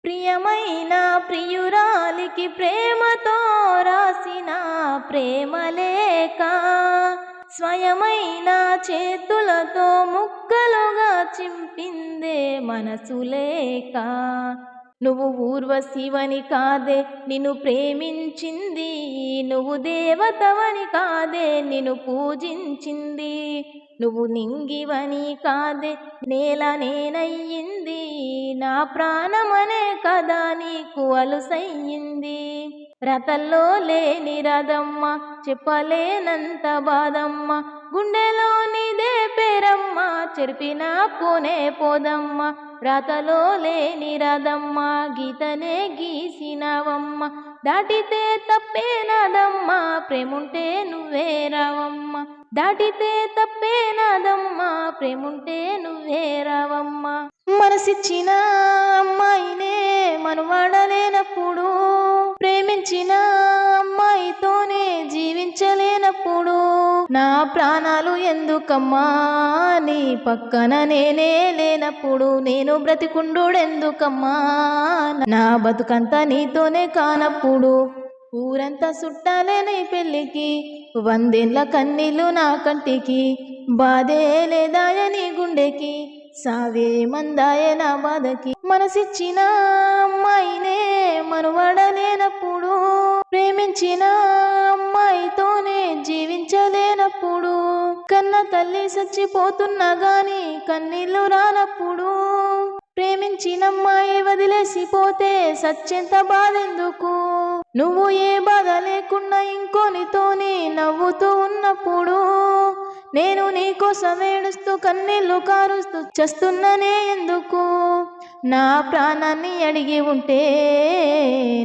ప్రియమైన ప్రియురాలికి ప్రేమతో రాసిన ప్రేమలేఖ, స్వయమైన చేతులతో ముక్కలుగా చింపిందే మనసులేఖ. నువ్వు ఊర్వశివని కాదే నిన్ను ప్రేమించింది, నువ్వు దేవతవని కాదే నిన్ను పూజించింది, నువ్వు నింగివని కాదే నేల నేనయ్యింది, నా ప్రాణమనే కదా నీకు అలుసయ్యింది. రథంలో లేని రథమ్మ, చెప్పలేనంత బాధమ్మ, గుండెలోనిదే పేరమ్మ, చెరిపిన పోనే పోదమ్మ. రథలో లేని రథమ్మ, గీతనే గీసినవమ్మ, దాటితే తప్పేనదమ్మ, ప్రేముంటే నువ్వే రావమ్మ. దాటితే తప్పేనదమ్మ, ప్రేముంటే నువ్వే రావమ్మ. మనసిచ్చిన అమ్మాయినే మనువాడలేనప్పుడు, ప్రేమించిన అమ్మాయితోనే జీవించలేనప్పుడు, నా ప్రాణాలు ఎందుకమ్మా నీ పక్కన నేనే లేనప్పుడు, నేను బ్రతికుండుడెందుకమ్మా నా బతుకంతా నీతోనే కానప్పుడు. ఊరంతా చుట్టాలే నీ పెళ్ళికి, 100 ఏళ్ల కన్నీళ్ళు నా కంటికి, బాధే లేదాయ నీ గుండెకి, సావే మందాయ నా బాధకి. మనసిచ్చిన అమ్మాయినే మనువడలేనప్పుడు, ప్రేమించిన అమ్మాయితోనే జీవించలేనప్పుడు, కన్న తల్లి చచ్చిపోతున్నా గాని కన్నీళ్ళు రానప్పుడు, ప్రేమించిన అమ్మాయి వదిలేసిపోతే సచ్చెంత బాధెందుకు, నువ్వు ఏ బాధ లేకుండా ఇంకోనితోని నవ్వుతూ ఉన్నప్పుడు, నేను నీకోసం ఏడుస్తూ కన్నీళ్లు కారుస్తూ చస్తున్ననే ఎందుకు. నా ప్రాణాన్ని అడిగి ఉంటే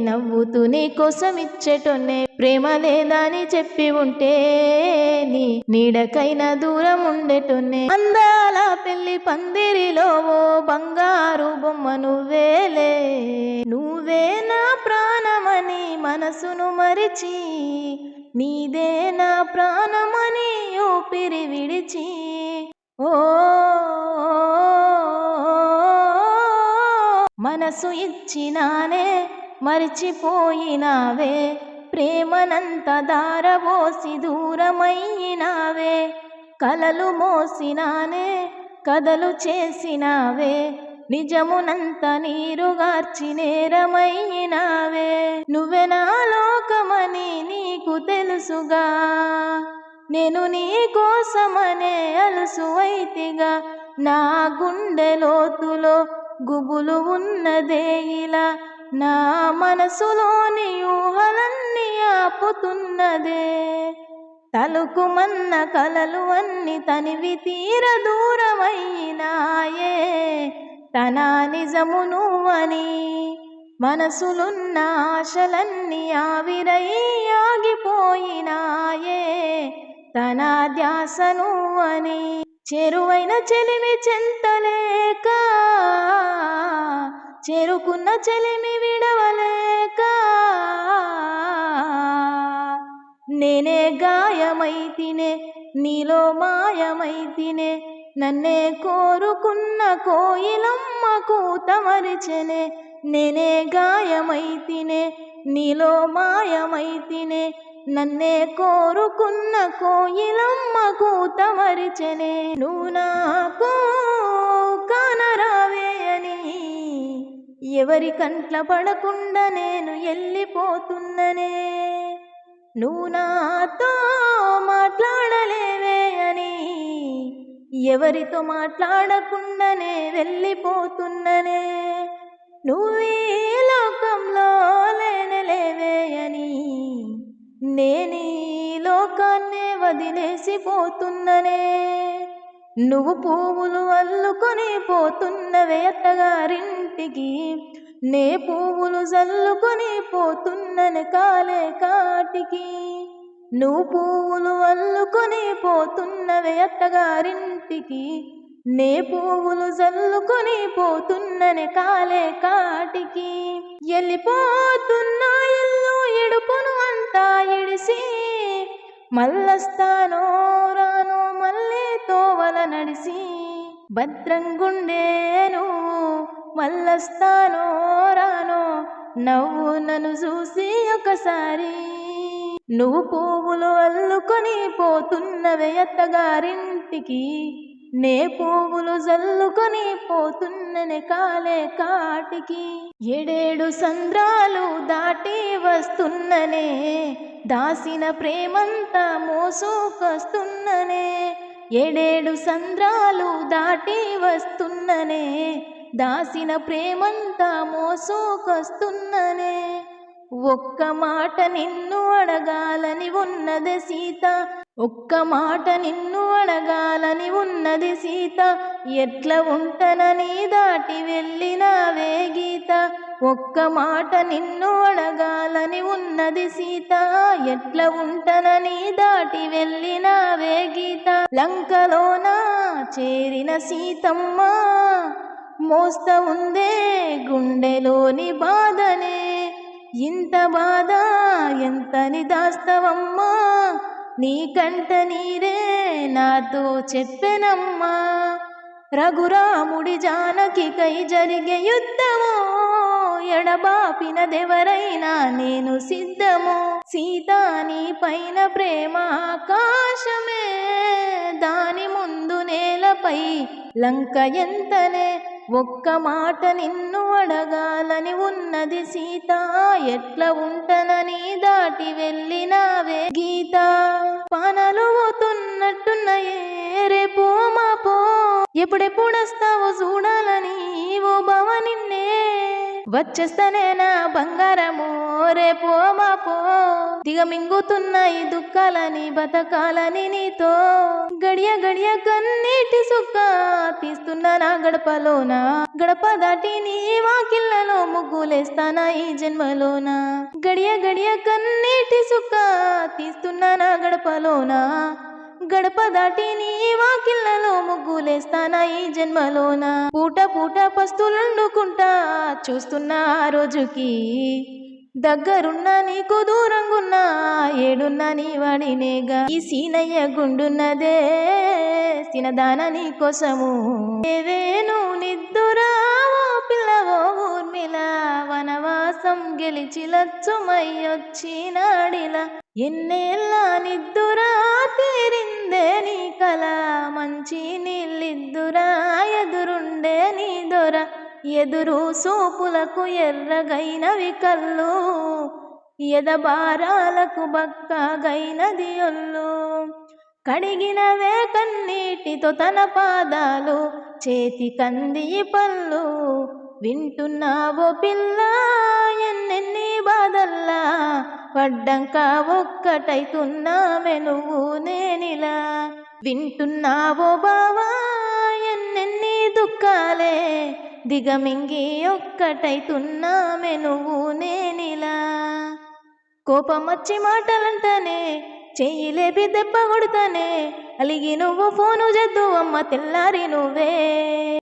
నవ్వుతూ నీకోసం ఇచ్చేటోన్నే, ప్రేమ లేదని చెప్పి ఉంటే నీ నీడకైనా దూరం ఉండేటోన్నే. అందాల పెళ్లి పందిరిలో ఓ బంగారు బొమ్మ నువ్వేలే, నువ్వే నా ప్రాణమని మనసును మరిచి, నీదే నా ప్రాణమని ఊపిరి విడిచి, ఓ మనసు ఇచ్చినానే మరిచిపోయినావే, ప్రేమనంత దారబోసి దూరమైనావే, కలలు మోసినానే కథలు చేసినావే, నిజమునంత నీరుగార్చి నేరమైనావే. నువ్వే నా లోకమని నీకు తెలుసుగా, నేను నీ కోసమనే అలుసువైతిగా, నా గుండె లోతులో గుబులు ఉన్నదే ఇలా, నా మనసులోని ఊహలన్నీ ఆపుతున్నదే. తలుకుమన్న కలలు అన్ని తనివి తీర దూరమైనాయే, తన నిజము నువ్వని, మనసులున్న ఆశలన్నీ ఆవిరై ఆగిపోయినాయే, తన ధ్యాస నువ్వని. చెరువైన చెలిమి చెంతలేక, చేరుకున్న చెలిమి విడవలేక, నేనే గాయమైతినే నీలో మాయమైతినే, నన్నే కోరుకున్న కోయిలమ్మ కూత మరిచెనే, నేనే గాయమైతినే నీలో మాయమైతినే, నన్నే కోరుకున్న కోయిలమ్మ కూత మరిచెనే. నువ్వు నాకు కానరావే అని ఎవరి కంట్ల పడకుండా నేను వెళ్ళిపోతున్ననే, నువ్వు నాతో మాట్లాడలేవే అని ఎవరితో మాట్లాడకుండానే వెళ్ళిపోతున్ననే, నువ్వే లోకంలో లేనలేవే అని నేనీ లోకాన్నే వదిలేసిపోతున్ననే. నువ్వు పువ్వులు అల్లుకొని పోతున్నవే అత్తగారింటికి, నే పువ్వులు జల్లుకొని పోతున్ననే కాలే కాటికి. నువ్వు పువ్వులు అల్లుకొని పోతున్నవే అత్తగారింటికి, నే పువ్వులు జల్లుకొని పోతున్ననే కాలే కాటికి. వెళ్ళిపోతున్నా ఇల్లు ఇడుపును అంతా ఇడిసి, మల్లస్తానో రానో మళ్ళీ తోవల నడిసి, భద్రంగుండే నువ్వు మల్లస్తానో రానో నవ్వు నన్ను చూసి ఒకసారి. నువ్వు పువ్వులు అల్లుకొని పోతున్నవే అత్తగారింటికి, నే పువ్వులు జల్లుకొని పోతున్ననే కాలే కాటికి. ఏడేడు సంద్రాలు దాటి వస్తున్ననే, దాసిన ప్రేమంతా మోసుకొస్తున్ననే. ఏడేడు సంద్రాలు దాటి వస్తున్ననే, దాసిన ప్రేమంతా మోసుకొస్తున్ననే. ఒక్క మాట నిన్ను అడగాలని ఉన్నది సీత, ఒక్క మాట నిన్ను అడగాలని ఉన్నది సీత. ఎట్లా ఉంటనని దాటి వెళ్ళినావే గీత. ఒక్క మాట నిన్ను అడగాలని ఉన్నది సీత, ఎట్లా ఉంటనని దాటి వెళ్ళినావే గీత. లంకలోన చేరిన సీతమ్మ, మోస్త ఉందే గుండెలోని బాధనే. ఇంత బాధ ఎంతని దాస్తవమ్మా, నీకంట నీరే నాతో చెప్పెనమ్మా. రఘురాముడి జానకికై జరిగే యుద్ధమో, ఎడబాపినదెవరైనా నేను సిద్ధమో. సీతా నీ పైన ప్రేమ ఆకాశమే, దాని ముందు నేలపై లంక ఎంతనే. ఒక్క మాట నిన్ను అడగాలని ఉన్నది సీత, ఎట్లా ఉంటనని దాటి వెళ్ళినావే గీత. పానాలు పోతున్నట్టున్నాయే రేపో మాపో, ఎప్పుడెప్పుడొస్తావో చూడాలని ఓ బావ నిన్నే. వచ్చేస్తనే నా బంగారము రేపో మాపో, దిగమింగుతున్నాయి దుఃఖాలని బతకాలని నీతో. గడియ గడియ కన్నీటి సుక్క తీస్తున్నా నా గడపలోన, గడప దాటి నీ వాకిళ్ళలో ముగ్గులేస్తానా ఈ జన్మలోన. గడియ గడియ కన్నీటి సుక్క తీస్తున్నా నా గడపలోన, గడప దాటి నీ వాకిళ్ళలో ముగ్గులేస్తానా ఈ జన్మలోన. పూట పూట పస్తులండుకుంటా చూస్తున్నా ఆ రోజుకి, దగ్గరున్నా నీకు దూరంగున్నా ఏడున్నా నీ వాడినేగా. ఈ సీనయ్య గుండున్నదే సినదాన నీ కోసము, ఏవేను నిద్దురావో పిల్లవో ఊర్మిళ. వనవాసం గెలిచి లచ్చుమయ్యొచ్చినాడిలా, ఎన్నేళ్ళ నిద్దురా తీరిందే నీ కల. మంచి నీళ్ళిద్దురా ఎదురుండే నీ దొర, ఎదురు సూపులకు ఎర్రగైనవి కళ్ళు, ఎదబారాలకు బక్కగైనది ఒళ్ళు. కడిగినవే కన్నీటితో తన పాదాలు, చేతి కంది పళ్ళు. వింటున్నావో పిల్ల ఎన్నెన్ని బాధల్లా, పడ్డంక ఒక్కటైతున్నామే నువ్వు నేనిలా. వింటున్నావో బావా ఎన్నెన్ని దుఃఖాలే, దిగమింగి ఒక్కటైతున్నామే నువ్వు నేనిలా. కోపమచ్చి మాటలంటనే, చెయ్యి లేపి దెబ్బ కొడతానే, అలిగి నువ్వు ఫోను జద్దు అమ్మ తెల్లారి నువ్వే.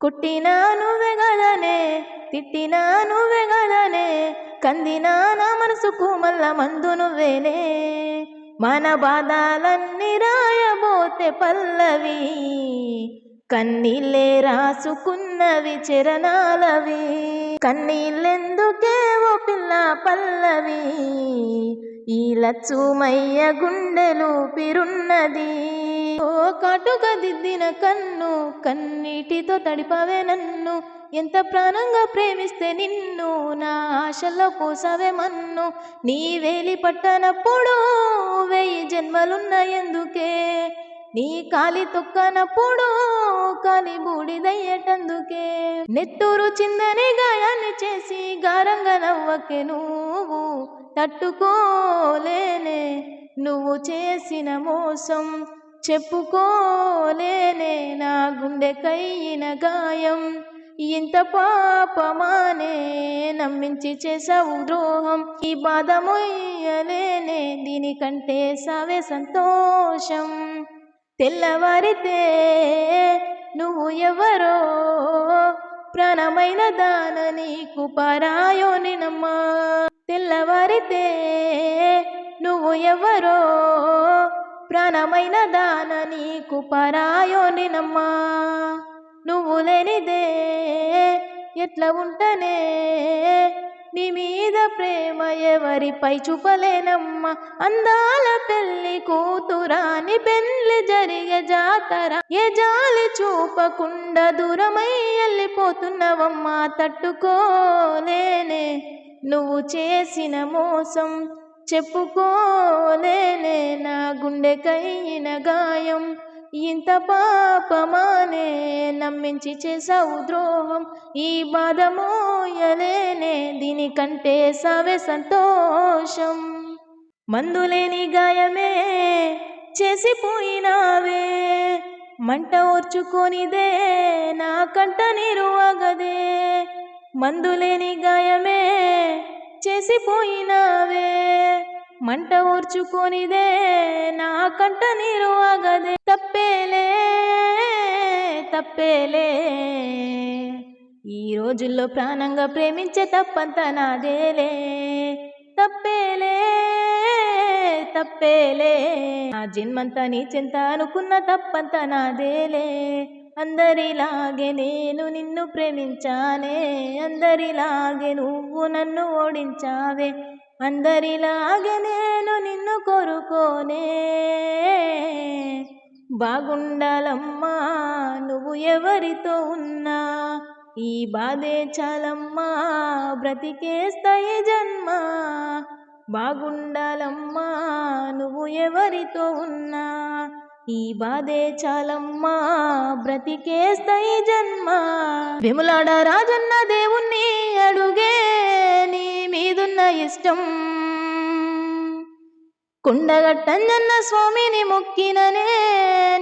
కుట్టినా నువ్వే గదనే, తిట్టినా నువ్వే గదనే, కందినా నా మనసుకు మల్ల మందు నువ్వేనే. మన బాధాలన్నీ రాయబోతే పల్లవి, కన్నీళ్ళే రాసుకున్నవి చరణాలవి. కన్నీళ్ళెందుకే ఓ పిల్ల పల్లవి, ఈ లచ్చుమయ్య గుండెలు పిరున్నది. ఓ కాటుక దిద్దిన కన్ను, కన్నీటితో తడిపవే నన్ను. ఎంత ప్రాణంగా ప్రేమిస్తే నిన్ను, నా ఆశల్లో పోసవే మన్ను. నీ వేలి పట్టనప్పుడు 1000 జన్మలున్న ఎందుకే, నీ కాలి తొక్కనప్పుడు కాలి బూడిదయ్యేటందుకే. నెత్తూరు చిందని గాయాన్ని చేసి గారంగా నవ్వకే నువ్వు, తట్టుకోలేనే నువ్వు చేసిన మోసం, చెప్పుకోలేనే నా గుండెకైన గాయం. ఇంత పాపమానే నమ్మించి చేసావు ద్రోహం, ఈ బాధ మొయ్యలేనే దీనికంటే సావే సంతోషం. తెల్లవారితే నువ్వు ఎవరో, ప్రాణమైన దాన నీకు పరాయోనినమ్మా. తెల్లవారితే నువ్వు ఎవరో, ప్రాణమైన దాన నీకు పరాయోనినమ్మా. నువ్వు లేనిదే ఎట్లా ఉంటనే, నీ మీద మీద ప్రేమ ఎవరిపై చూపలేనమ్మ. అందాల పెళ్లి కూతురాని పెళ్లి జరిగే జాతర ఏ జాలి చూపకుండా దూరమై వెళ్ళిపోతున్నవమ్మా. తట్టుకోలేనే నువ్వు చేసిన మోసం, చెప్పుకోలేనే నా గుండెకైన గాయం. ఇంత పాపమానే నమ్మించి చేసావు ద్రోహం. ఈ బాధ మోయలేనే దీనికంటే సావే సంతోషం. మందులేని గాయమే చేసిపోయినావే, మంట ఓర్చుకొనిదే నా కంట నీరు ఆగదే. మందులేని గాయమే చేసిపోయినావే, మంట ఓర్చుకొనిదే నా కంట నీరు ఆగదే. తప్పేలే తప్పేలే ఈ రోజుల్లో ప్రాణంగా ప్రేమించే తప్పంతా నాదేలే. తప్పేలే తప్పేలే నా జన్మంతా నీ చెంత అనుకున్న తప్పంతా నాదేలే. అందరిలాగే నేను నిన్ను ప్రేమించానే, అందరిలాగే నువ్వు నన్ను ఓడించావే. అందరిలాగే నేను నిన్ను కోరుకోనే. బాగుండాలమ్మా నువ్వు ఎవరితో ఉన్నా, ఈ బాధే చాలమ్మా బ్రతికేస్తాయి జన్మ. బాగుండాలమ్మా నువ్వు ఎవరితో ఉన్నా, ఈ బాధే చాలమ్మా బ్రతికేస్తాయి జన్మ. వేములాడ రాజన్న దేవుణ్ణి అడుగే నీ మీదున్న ఇష్టం, కొండగట్టంజన్న స్వామిని మొక్కిననే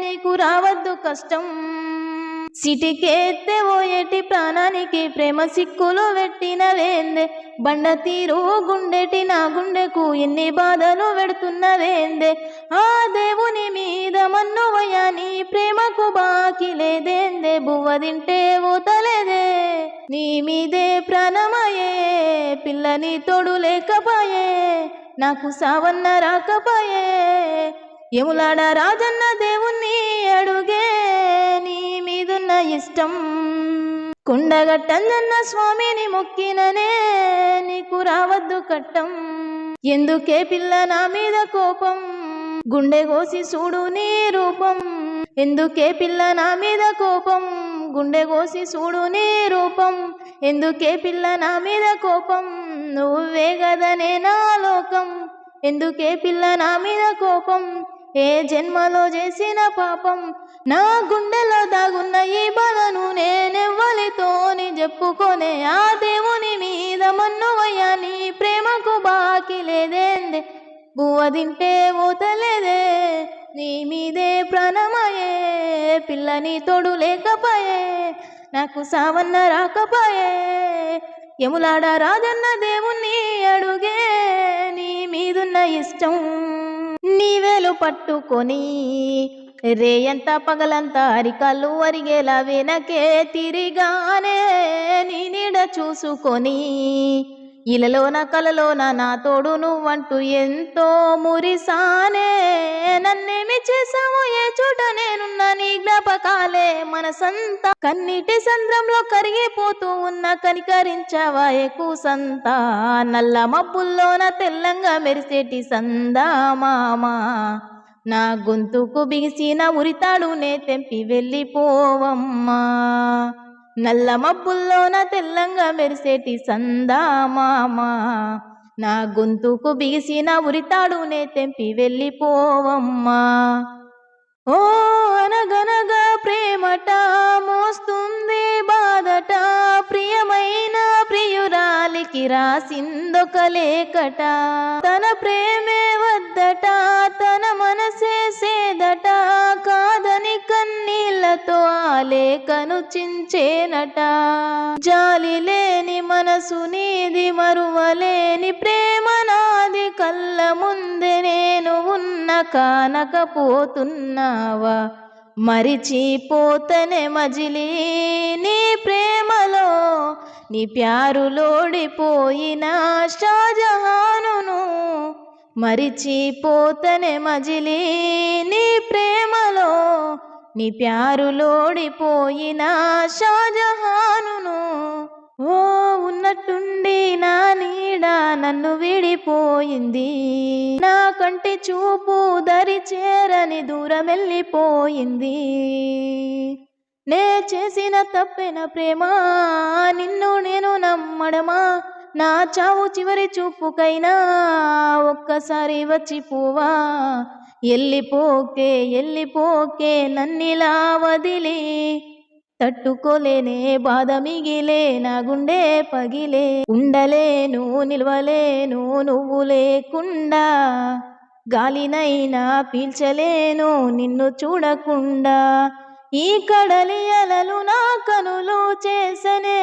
నీకు రావద్దు కష్టం. సిటికేత్తే ఓయేటి ప్రాణానికి ప్రేమ సిక్కులు పెట్టినవేందే. బండ తీరు గుండెటి నా గుండెకు ఎన్ని బాధలు పెడుతున్నవేందే. ఆ దేవుని మీద మన్నువయ్యా నీ ప్రేమకు బాకి లేదేందే. బువ్వ తింటే ఓతలేదే నీ మీదే ప్రాణమయే, పిల్లని తోడు లేకపాయే నాకు సావన్న రాకపాయే. యములాడ రాజన్న దేవుణ్ణి అడుగే నీ మీదున్న ఇష్టం, కొండగట్టంజన్న స్వామిని మొక్కిననే నీకు రావద్దు కట్టం. ఎందుకే పిల్ల నా మీద కోపం, గుండె కోసి చూడు నీ రూపం. ఎందుకే పిల్ల నా మీద కోపం, గుండె కోసి చూడు నీ రూపం. ఎందుకే పిల్ల నా మీద కోపం, నువ్వే గదనే నా లోకం. ఎందుకే పిల్ల నా మీద కోపం, ఏ జన్మలో చేసిన పాపం. నా గుండెలో దాగున్న ఈ బాధను నేనెవ్వలితోని చెప్పుకొనే. ఆ దేవుని మీద మన్నువయ్యా నీ ప్రేమకు బాకి లేదేందే. బువ్వ తింటే ఓతలేదే నీ మీదే ప్రాణమయే, పిల్లని తోడు లేకపాయే నాకు సావన్న రాకపాయే. యములాడ రాజన్న దేవుణ్ణి అడుగే నీ మీదున్న ఇష్టం. నీవేలు పట్టుకొని రేయంత పగలంత అరికాళ్ళు అరిగేలా వెనకే తిరిగానే. నీ నీడ చూసుకొని ఇలలోన కలలోన నా తోడు నువ్వంటూ ఎంతో మురిసానే. నన్నేమి చేసావో ఏ చోట నేనున్నా నీ జ్ఞాపకాలే మనసంతా. కన్నీటి సంద్రంలో కరిగిపోతూ ఉన్న కనికరించావా కూసంతా. నల్ల మబ్బుల్లోన తెల్లంగా మెరిసేటి సందా మామా, నా గొంతుకు బిగిసిన ఉరితాడునే తెంపి వెళ్ళిపోవమ్మా. నల్ల మబ్బుల్లోన తెల్లంగా మెరిసేటి సందా మామా, నా గొంతుకు బిగిసిన ఉరితాడునే తెంపి వెళ్ళిపోవమ్మా. ఓ అనగనగా ప్రేమట మోస్తుంది బాధట, ప్రియమైన ప్రియురాలికి రాసిందొక లేఖట. తన ప్రేమే వద్దట, తన మనసే సేదట, కాదని కన్నీళ్లతో ఆ లేఖను చించేనట. జాలి లేని మనసు నీది, మరువలేని ప్రేమ నాది, కళ్ళ ముందే నేను ఉన్న కానకపోతున్నావా. మరిచిపోతనే మజిలీ నీ ప్రేమలో, నీ ప్యారులోడిపోయిన షాజహానును. మరిచిపోతనే మజిలీ నీ ప్రేమలో, నీ ప్యారులోడిపోయిన షాజహానును. ఓ ఉన్నట్టుండి నా నీడ వెళ్ళిపోయింది. నా కంటి చూపు దరి చేరని దూరం వెళ్ళిపోయింది. నే చేసిన తప్పెన ప్రేమ, నిన్ను నేను నమ్మడమా? నా చావు చివరి చూపుకైనా ఒక్కసారి వచ్చిపోవా? ఎల్లిపోకే నన్నిలా వదిలి, తట్టుకోలేనే బాధ మిగిలే నా గుండె పగిలే. ఉండలేను నిలవలేను నువ్వు లేకుండా, గాలినైనా పీల్చలేను నిన్ను చూడకుండా. ఈ కడలి అలలు నా కనులు చేసనే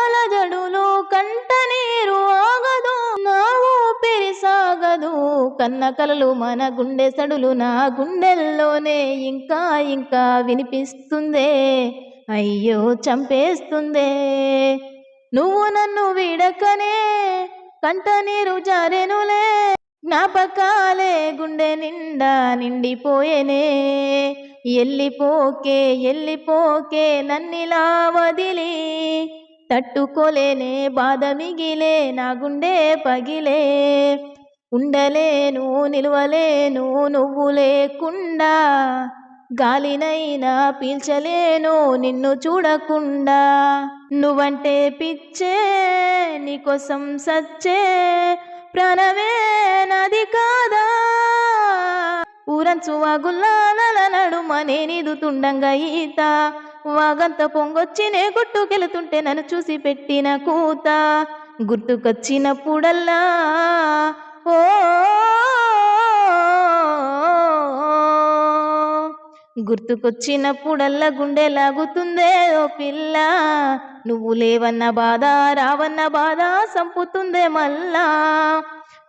అలజడులు, కంట నీరు ఆగదు నా ఊపిరి సాగదు. కన్న కలలు మన గుండె సడులు నా గుండెల్లోనే ఇంకా ఇంకా వినిపిస్తుందే, అయ్యో చంపేస్తుందే. నువ్వు నన్ను వీడకనే కంట నీరు జారెనులే, జ్ఞాపకాలే గుండె నిండా నిండిపోయేనే. ఎల్లిపోకే నన్నిలా వదిలి, తట్టుకోలేనే బాధ మిగిలే నా గుండె పగిలే. ఉండలేను నిలవలేను నువ్వు లేకుండా, గాలినైనా పీల్చలేను నిన్ను చూడకుండా. నువ్వంటే పిచ్చే నీకోసం సచ్చే, ప్రాణమే నాది కాదా? ఊరంచు వాగుల్లాల నడుమ నేనిదుతుండంగా ఈత, వాగంత పొంగొచ్చి నే గుట్టుకెళుతుంటే నన్ను చూసి పెట్టిన కూత. గుర్తుకొచ్చినప్పుడల్లా ఓ గుర్తుకొచ్చినప్పుడల్లా గుండె లాగుతుందే ఓ పిల్ల. నువ్వు లేవన్న బాధ రావన్న బాధ సంపుతుందే మళ్ళా.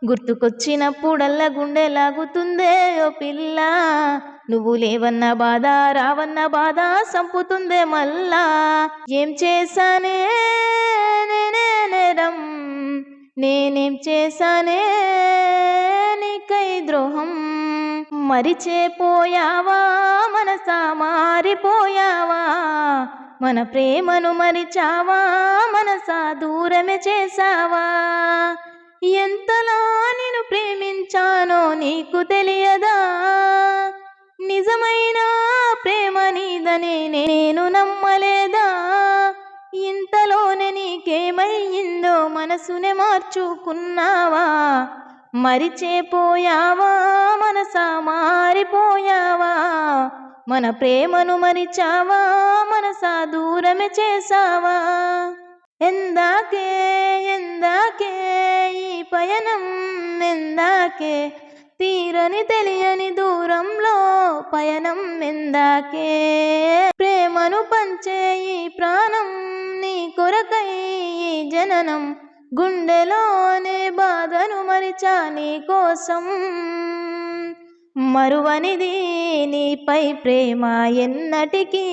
గుర్తుకొచ్చినప్పుడల్లా గుండె లాగుతుందే ఓ పిల్ల. నువ్వు లేవన్న బాధ రావన్న బాధ సంపుతుందే మళ్ళా. ఏం చేశానే నేనే నేరం, నేనేం చేశానే నీకై ద్రోహం? మరిచేపోయావా మనసా మారిపోయావా? మన ప్రేమను మరిచావా మనసా దూరమే చేసావా? ఎంతలా నిన్ను ప్రేమించానో నీకు తెలియదా? నిజమైన ప్రేమ నీదని నేను నమ్మలేదా? ఇంతలోనే నీకేమయ్యిందో మనసునే మార్చుకున్నావా? మరిచేపోయావా మనసా మారిపోయావా? మన ప్రేమను మరిచావా మనసా దూరమే చేసావా? ఎందాకే ఈ పయనం, ఎందాకే తీరని తెలియని దూరంలో పయనం, ఎందాకే ప్రేమను పంచే ఈ ప్రాణం, నీ కొరకై ఈ జననం. గుండెలోనే బాధను మరిచా నీ కోసం, మరువనిది నీపై ప్రేమ ఎన్నటికీ.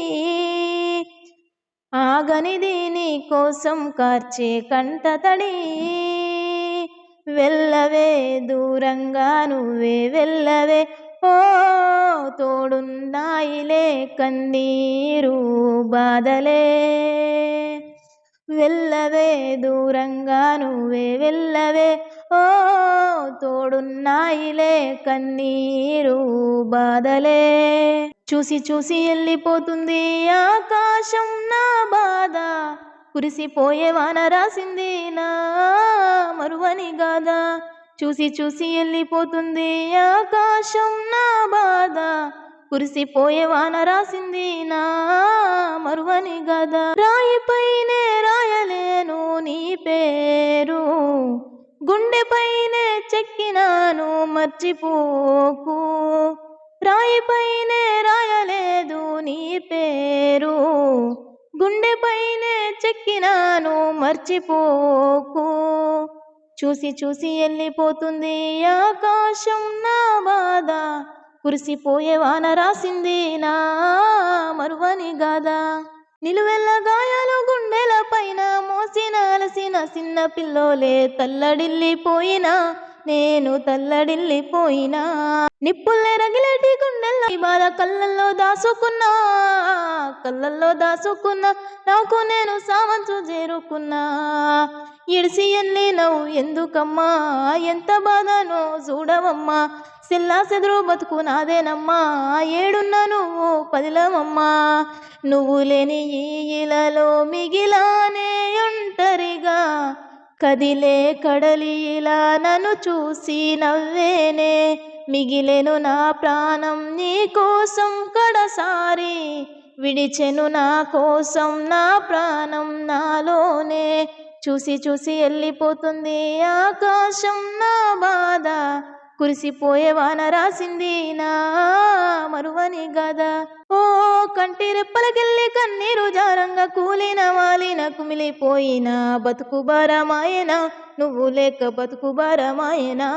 ఆగనిది నీ కోసం కార్చే కంట తడి. వెళ్ళవే దూరంగా నువ్వే వెళ్ళవే, ఓ తోడున్నాయిలే కన్నీరు బాధలే. వెళ్ళవే దూరంగా నువ్వే వెళ్ళవే, ఓ తోడున్నాయిలే కన్నీరు బాధలే. చూసి వెళ్ళిపోతుంది ఆకాశం నా బాధ, కురిసిపోయే వాన రాసింది నా మరువని గాథ. చూసి వెళ్ళిపోతుంది ఆకాశం నా బాధ, కురిసిపోయే వాన రాసింది నా మరువని గాథ. రాయిపైనే రాయలేను నీ పేరు, గుండెపైనే చెక్కినాను మర్చిపోకు. రాయిపైనే రాయలేదు నీ పేరు, గుండెపైనే చెక్కినాను మర్చిపోకు. చూసి వెళ్ళిపోతుంది ఆకాశం నా బాధ, కురిసిపోయే వాన రాసింది నా మరువని గాథ. నిలువెల్ల గాయాలు గుండెల పైన మోసిన అలసిన చిన్న పిల్లోలే తల్లడిల్లిపోయినా, నేను తల్లడిల్లిపోయినా. నిప్పుల్లే రగిలేటి గుండెల్లో ఈ బాధ కళ్ళల్లో దాసుకున్నా, కళ్ళల్లో దాసుకున్నా. నాకు నేను సావంచు చేరుకున్నా. ఇడిసి ఎల్లినవు ఎందుకమ్మా, ఎంత బాధనో చూడవమ్మా. సిల్లా సెదురు బతుకు నాదేనమ్మా, ఏడున్నా నువ్వు పదిలవమ్మా. నువ్వు లేని ఈ ఇలలో మిగిలానే ఒంటరిగా, కదిలే కడలి ఇలా నన్ను చూసి నవ్వేనే. మిగిలెను నా ప్రాణం నీ కోసం కడసారి, విడిచెను నా కోసం నా ప్రాణం నాలోనే. చూసి చూసి వెళ్ళిపోతుంది ఆకాశం నా బాధ, కురిసిపోయే వాన రాసింది నా మరువని గదా. ఓ కంటి రెప్పలకెళ్ళి కన్నీరు జారంగా కూలిన వాలిన కుమిలిపోయిన బతుకు భారమాయన, నువ్వు లేక బతుకు భారమాయనా.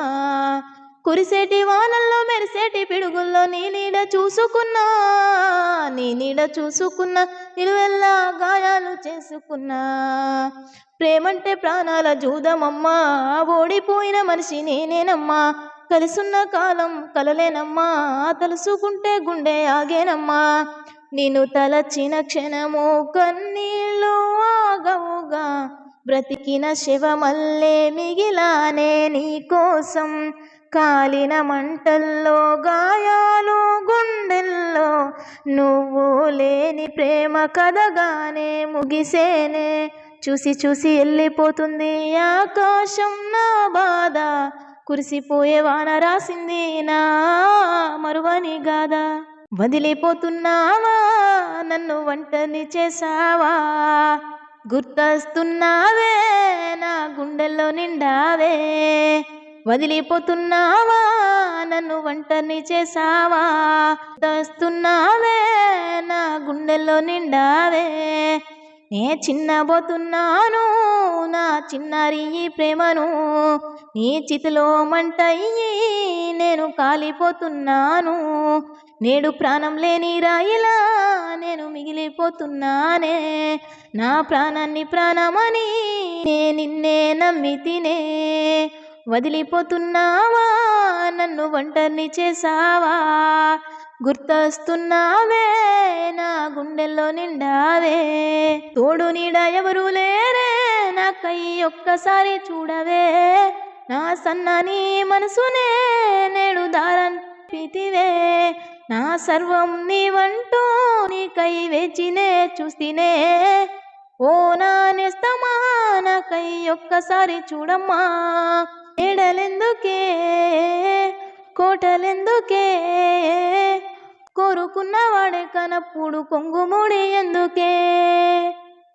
కురిసేటి వానల్లో మెరిసేటి పిడుగుల్లో నీ నీడ చూసుకున్నా, నీ నీడ చూసుకున్నా. నిలువెల్లా గాయాలు చేసుకున్నా. ప్రేమంటే ప్రాణాల జూదమమ్మా, ఓడిపోయిన మనిషి నేనేనమ్మా. కలిసున్న కాలం కలలేనమ్మా, తలుసుకుంటే గుండె ఆగేనమ్మా. నిన్ను తలచిన క్షణము కన్నీళ్ళు ఆగవుగా, బ్రతికిన శవమల్లే మిగిలానే నీ కోసం. కాలిన మంటల్లో గాయాలు గుండెల్లో, నువ్వు లేని ప్రేమ కథగానే ముగిసేనే. చూసి చూసి వెళ్ళిపోతుంది ఆకాశం నా బాధ, కురిసిపోయే వాన రాసింది నా మరువని గాథ. వదిలిపోతున్నావా నన్ను ఒంటరిని చేసావా, గుర్తొస్తున్నావే నా గుండెల్లో నిండావే. వదిలిపోతున్నావా నన్ను ఒంటరిని చేసావా, గుర్తొస్తున్నావే నా గుండెల్లో నిండావే. నే చిన్నబోతున్నాను నా చిన్నారి ఈ ప్రేమను, నీ చితిలో మంటయ్యి నేను కాలిపోతున్నాను. నేడు ప్రాణం లేని రాయిలా నేను మిగిలిపోతున్నానే. నా ప్రాణాన్ని ప్రాణమని నిన్నే నమ్మి తినే. వదిలిపోతున్నావా నన్ను ఒంటరిని చేసావా, గుర్తొస్తున్నావే నా గుండెల్లో నిండావే. తోడు నీడ ఎవరు లేరే నాకై ఒక్కసారి చూడవే. నా సన్నని మనసునే నేడు దారం పితివే. నా సర్వం నీవంటూ నీకై వేచినే చూస్తేనే. ఓ నా నేస్తమా నాకై ఒక్కసారి చూడమ్మా. ఏడలెందుకే కోటలెందుకే, కోరుకున్న వాడే కనప్పుడు కొంగుముడి ఎందుకే.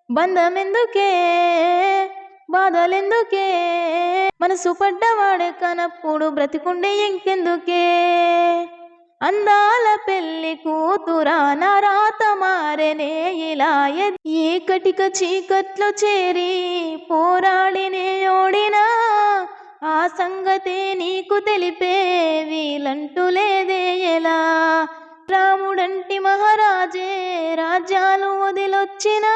బంధమెందుకే బాధలెందుకే, మనసు పడ్డవాడే కనప్పుడు బ్రతికుండే ఇంకెందుకే. అందాల పెళ్లి కూతురా నా రాత మారెనే ఇలా. ఏకటిక చీకట్లో చేరి పోరాడినే ఓడినా, ఆ సంగతే నీకు తెలిపే వీలంటూ లేదే ఎలా. రాముడంటి మహారాజే రాజ్యాలు వదిలొచ్చినా,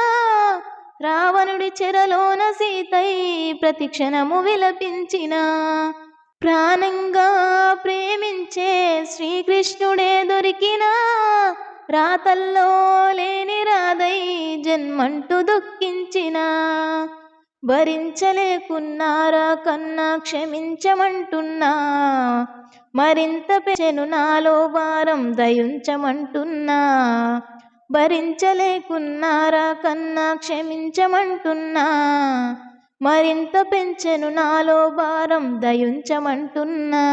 రావణుడి చెరలోన సీతై ప్రతిక్షణము విలపించిన. ప్రాణంగా ప్రేమించే శ్రీకృష్ణుడే దొరికినా, రాతల్లో లేని రాధై జన్మంటూ దుఃఖించిన. భరించలేకున్నారా కన్నా క్షమించమంటున్నా, మరింత పెంచెను నాలో భారం దయుంచమంటున్నా. భరించలేకున్నారా కన్నా క్షమించమంటున్నా, మరింత పెంచెను నాలో భారం దయుంచమంటున్నా.